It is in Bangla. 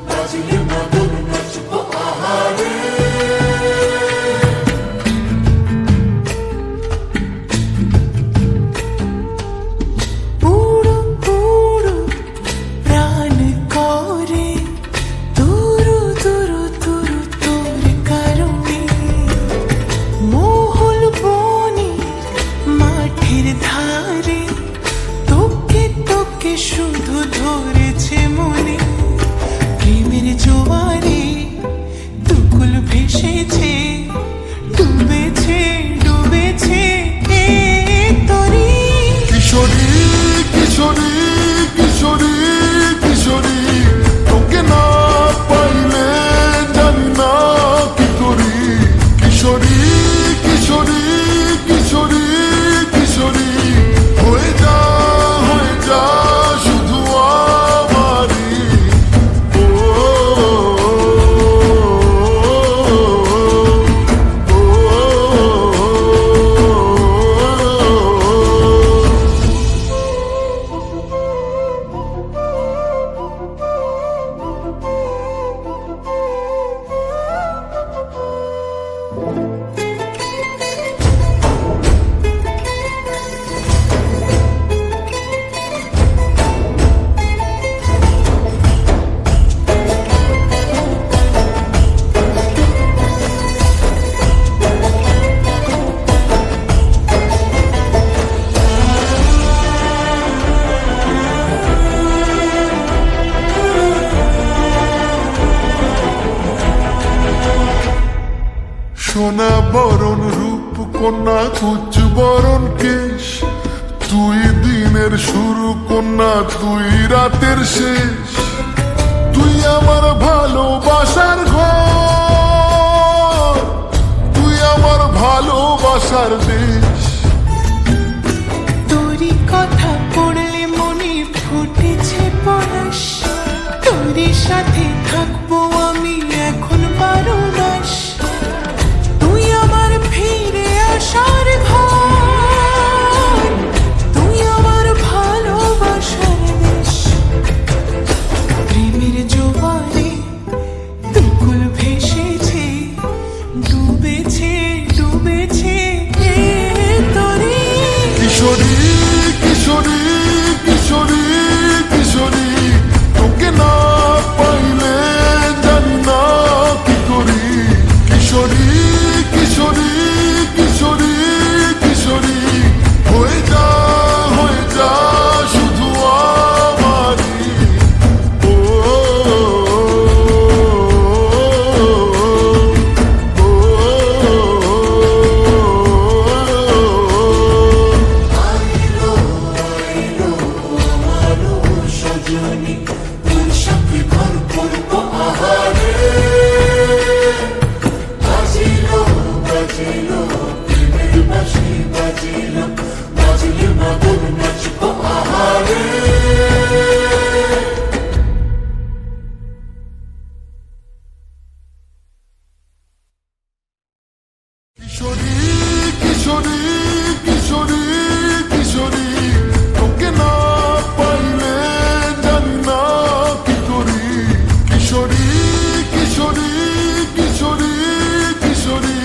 বাজলে মাদুর নাচবো আহারে। শুধু ধরেছে মনে প্রেমের জোয়ারে দুকুল ভেসেছে ডুবেছে ডুবেছে তরি। কিশোরী কিশোরী কিশোরী কিশোরী তোকে না পাইলে জানি না কি করি। কিশোরী কিশোরী কিশোরী কিশোরী হয়ে যা শুধু আমারই। ও সোনা বরণ রূপ কন্যা কুচ বরণ কেশ, তুই দিনের শুরু কন্যা তুই রাতের শেষ। তুই আমার ভালোবাসার ঘর, তুই আমার ভালোবাসার দেশ। তোরই কথা পড়লে মনে ফুটেছে পরশ, তোরই সাথে থাকবো আমি এখন 12 মাস। তুই আমার ফিরে আসার ঘর, তুই আমার ভালোবাসার দেশ। প্রেমের জোয়ারে দুকুল ভেসেছে ডুবেছে ডুবেছে তরি। কিশোরী কিশোরী কিশোরী কিশোরী তোকে না পাইলে জানি না কি করি। কিশোরী কিশোরী কিশোরী কিশোরী হয়ে যা শুধু আমারই। ও আইলো আইলো আমারো সজনী, তোর সাথে ঘর করবো আহারে। বাজিলো বাজিলো প্রেমের বাঁশি বাজিলো, বাজলে মাদুর নাচবো আহারে। কিশোরী কিশোরী কিশোরী কিশোরী তোকে না পাইলে জানি না কি করি। কিশোরী কিশোরী কিশোরী কিশোরী